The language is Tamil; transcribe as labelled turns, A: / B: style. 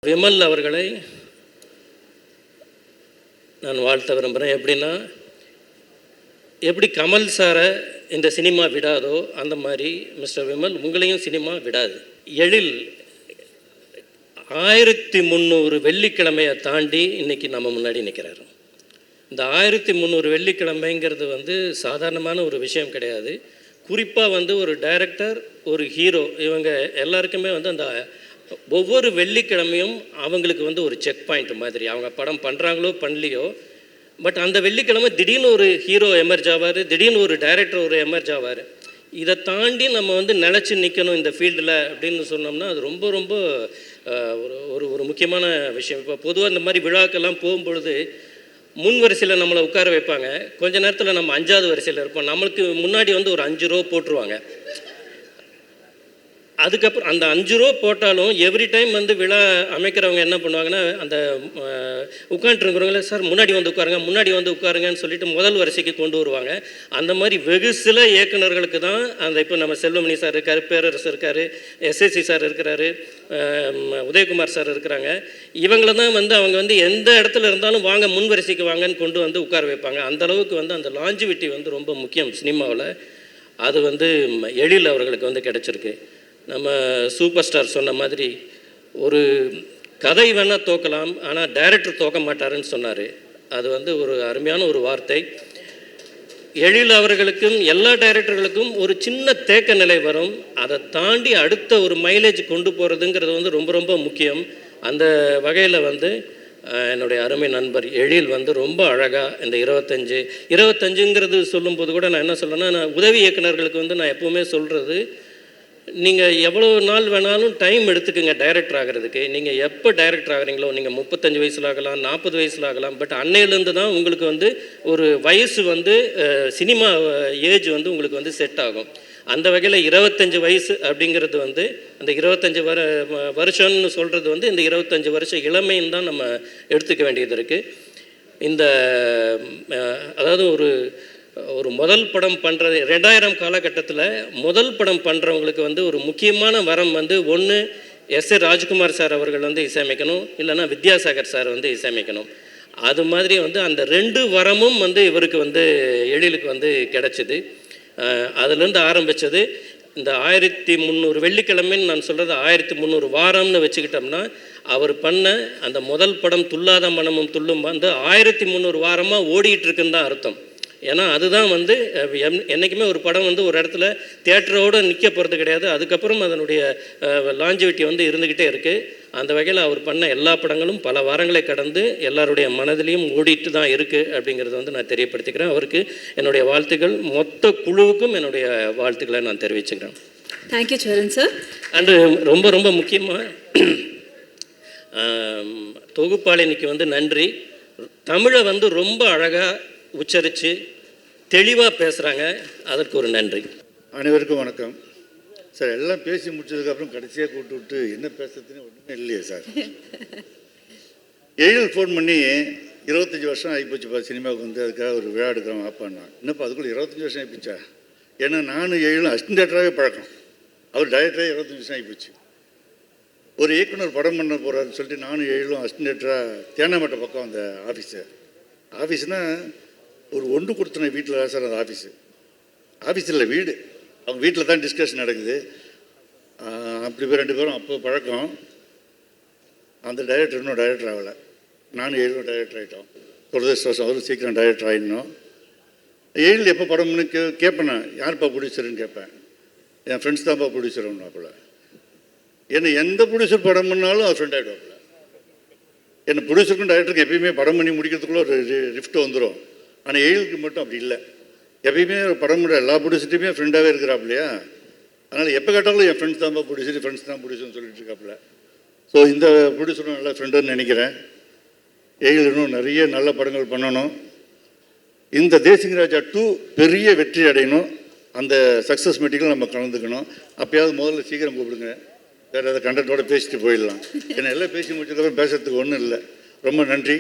A: விமல் அவர்களை நான் வாழ்த்த விரும்புகிறேன். எப்படின்னா, எப்படி கமல் சாரை இந்த சினிமா விடாதோ அந்த மாதிரி மிஸ்டர் விமல் உங்களையும் சினிமா விடாது. எழில் 1300 வெள்ளிக்கிழமையை தாண்டி இன்றைக்கி நம்ம முன்னாடி நிற்கிறாரு. இந்த 1300 வெள்ளிக்கிழமைங்கிறது வந்து சாதாரணமான ஒரு விஷயம் கிடையாது. குறிப்பாக ஒரு டைரக்டர், ஒரு ஹீரோ, இவங்க எல்லாருக்குமே அந்த ஒவ்வொரு வெள்ளிக்கிழமையும் அவங்களுக்கு ஒரு செக் பாயிண்ட் மாதிரி. அவங்க படம் பண்ணுறாங்களோ பண்ணலையோ, பட் அந்த வெள்ளிக்கிழமை திடீர்னு ஒரு ஹீரோ எமர்ஜ் ஆவார், திடீர்னு ஒரு டைரக்டர் ஒரு எமர்ஜ் ஆவார். இதை தாண்டி நம்ம நினச்சி நிற்கணும் இந்த ஃபீல்டில் அப்படின்னு சொன்னோம்னா அது ரொம்ப ரொம்ப ஒரு முக்கியமான விஷயம். இப்போ பொதுவாக இந்த மாதிரி விழாக்கெல்லாம் போகும்பொழுது முன் வரிசையில் நம்மளை உட்கார வைப்பாங்க. கொஞ்ச நேரத்தில் நம்ம 5வது வரிசையில் இருப்போம். நம்மளுக்கு முன்னாடி ஒரு 5 ரூபா போட்டுருவாங்க. அதுக்கப்புறம் அந்த 5 ரூபா போட்டாலும் எவ்ரி டைம் விழா அமைக்கிறவங்க என்ன பண்ணுவாங்கன்னா, அந்த உட்காந்துருக்கிறவங்கள சார் முன்னாடி உட்காருங்க, முன்னாடி உட்காருங்கன்னு சொல்லிட்டு முதல் வரிசைக்கு கொண்டு வருவாங்க. அந்த மாதிரி வெகு சில இயக்குநர்களுக்கு தான் இப்போ நம்ம செல்வமணி சார் இருக்கார், பேரரசு இருக்கார், எஸ்எஸ்சி சார் இருக்கிறாரு, உதயகுமார் சார் இருக்கிறாங்க. இவங்கள தான் அவங்க எந்த இடத்துல இருந்தாலும் வாங்க முன் வரிசைக்கு வாங்கன்னு கொண்டு உட்கார வைப்பாங்க. அந்தளவுக்கு அந்த லாஞ்சிவிட்டி ரொம்ப முக்கியம் சினிமாவில். அது எழில் அவர்களுக்கு கிடைச்சிருக்கு. நம்ம சூப்பர் ஸ்டார் சொன்ன மாதிரி ஒரு கதை வேணால் தோக்கலாம், ஆனால் டைரக்டர் தோக்க மாட்டாருன்னு சொன்னார். அது ஒரு அருமையான ஒரு வார்த்தை. எழில் அவர்களுக்கும் எல்லா டைரக்டர்களுக்கும் ஒரு சின்ன தேக்க நிலை வரும். அதை தாண்டி அடுத்த ஒரு மைலேஜ் கொண்டு போகிறதுங்கிறது ரொம்ப ரொம்ப முக்கியம். அந்த வகையில் என்னுடைய அருமை நண்பர் எழில் ரொம்ப அழகாக இந்த 25ங்கிறது சொல்லும்போது கூட நான் என்ன சொல்கிறேன்னா, நான் உதவி இயக்குநர்களுக்கு நான் எப்போவுமே சொல்கிறது, நீங்கள் எவ்வளோ நாள் வேணாலும் டைம் எடுத்துக்கோங்க டைரக்டர் ஆகிறதுக்கு. நீங்கள் எப்போ டைரக்டர் ஆகிறீங்களோ, நீங்கள் 35 வயசில் ஆகலாம், 40 வயசில் ஆகலாம், பட் அன்னையிலேருந்து தான் உங்களுக்கு ஒரு வயசு சினிமா ஏஜ் உங்களுக்கு செட் ஆகும். அந்த வகையில் 25 வயசு அப்படிங்கிறது அந்த 25 வருஷம்னு சொல்கிறது இந்த 25 வருஷம் இளமைன்னு தான் நம்ம எடுத்துக்க வேண்டியது இருக்குது. இந்த அதாவது ஒரு முதல் படம் பண்ணுறது 2000 காலகட்டத்தில் முதல் படம் பண்ணுறவங்களுக்கு ஒரு முக்கியமான வரம் ஒன்று எஸ்.ஏ. ராஜ்குமார் சார் அவர்கள் இசையமைக்கணும், இல்லைன்னா வித்யாசாகர் சார் இசையமைக்கணும். அது மாதிரி அந்த 2 வரமும் இவருக்கு எழிலுக்கு கிடச்சிது. அதுலேருந்து ஆரம்பித்தது இந்த 1300 வெள்ளிக்கிழமைன்னு நான் சொல்கிறது 1300 வாரம்னு வச்சுக்கிட்டோம்னா, அவர் பண்ண அந்த முதல் படம் துல்லாத மனமும் துள்ளும் 1300 வாரமாக ஓடிக்கிட்டு இருக்குன்னு தான் அர்த்தம். ஏன்னா அதுதான் என்றைக்குமே ஒரு படம் ஒரு இடத்துல தியேட்டரோடு நிற்க போகிறது கிடையாது. அதுக்கப்புறம் அதனுடைய லாஞ்சிவிட்டி இருந்துக்கிட்டே இருக்குது. அந்த வகையில் அவர் பண்ண எல்லா படங்களும் பல வாரங்களை கடந்து எல்லாருடைய மனதிலையும் ஓடிட்டு தான் இருக்குது அப்படிங்கிறத நான் தெரியப்படுத்திக்கிறேன். அவருக்கு என்னுடைய வாழ்த்துக்கள், மொத்த குழுவுக்கும் என்னுடைய வாழ்த்துக்களை நான் தெரிவிச்சுக்கிறேன்.
B: Thank you Charan sir.
A: அண்டு ரொம்ப ரொம்ப முக்கியமாக தொகுப்பாளினிக்கு நன்றி. தமிழை ரொம்ப அழகாக உச்சரித்து தெளிவாக பேசுகிறாங்க, அதற்கு ஒரு நன்றி.
C: அனைவருக்கும் வணக்கம் சார். எல்லாம் பேசி முடிச்சதுக்கப்புறம் கடைசியாக கூப்பிட்டு விட்டு என்ன பேசுறதுன்னு ஒன்றுமே இல்லையே சார். எழில் ஃபோன் பண்ணி 25 வருஷம் ஆகிப்போச்சுப்பா சினிமாவுக்கு அதுக்காக ஒரு விழா எடுக்கிறோம் வாப்பான்னா. என்னப்பா அதுக்குள்ளே 25 வருஷம் ஆகிப்போச்சா? ஏன்னா நானும் எழிலும் அசிஸ்டன்ட் டைரக்டராகவே பழக்கம். அவர் டைரக்டராக 25 வருஷம் ஆகிப்போச்சு. ஒரு இயக்குனர் படம் பண்ண போகிறாருன்னு சொல்லிட்டு நானும் எழிலும் அசிஸ்டன்ட் டைரக்டராக தேனாம்பேட்டை பக்கம் அந்த ஆஃபீஸ்னால் ஒரு ஒன்று கொடுத்தன வீட்டில் தான் சார் அந்த ஆஃபீஸ் இல்லை வீடு. அவங்க வீட்டில் தான் டிஸ்கஷன் நடக்குது. அப்படி போய் 2 பேரும் அப்போ பழக்கம். அந்த டைரக்டர் இன்னும் டைரக்டர் ஆகலை. நானும் எழிலும் டைரக்டர் ஆகிட்டோம். துரதிருஷ்டவசம் அவரும் சீக்கிரம் டைரக்டர் ஆகிடணும். எழில் எப்போ படம்னு கேட்பேன். நான் யாருப்பா ப்ரொடியூசருன்னு கேட்பேன். என் ஃப்ரெண்ட்ஸ் தான்ப்பா ப்ரொடியூசர்னாப்புல. என்னை எந்த ப்ரொடியூசர் படம் பண்ணாலும் அவர் ஃப்ரெண்ட் ஆகிடுவாப்புல. என்னை ப்ரொடியூசருக்கும் டைரக்டருக்கும் எப்பயுமே படம் பண்ணி முடிக்கிறதுக்குள்ளே ஒரு ரிஃப்ட் வந்துடும். ஆனால் எழிலுக்கு மட்டும் அப்படி இல்லை. எப்பயுமே படம் பண்ணுற எல்லா ப்ரொடியூசர்ட்டையுமே ஃப்ரெண்டாகவே இருக்கிறாப்புலையா. அதனால் எப்போ கேட்டாலும் என் ஃப்ரெண்ட்ஸ் தான்ப்பா ப்ரொடியூசர், ஃப்ரெண்ட்ஸ் தான் ப்ரொடியூசர்னு சொல்லிட்டு இருக்காப்புல. ஸோ இந்த ப்ரொடியூசரும் நல்ல ஃப்ரெண்டுன்னு நினைக்கிறேன். எழில் இன்னும் நிறைய நல்ல படங்கள் பண்ணணும். இந்த தேசிங் ராஜா 2 பெரிய வெற்றி அடையணும். அந்த சக்ஸஸ் மீட்டிங்கில் நம்ம கலந்துக்கணும். அப்போயாவது முதல்ல சீக்கிரம் கூப்பிடுங்க. வேறு ஏதாவது கண்டென்ட்டோடு பேசிட்டு போயிடலாம். ஏன்னா எல்லாம் பேசி முடிச்சதுக்கப்புறம் பேசுறதுக்கு ஒன்றும் இல்லை. ரொம்ப நன்றி.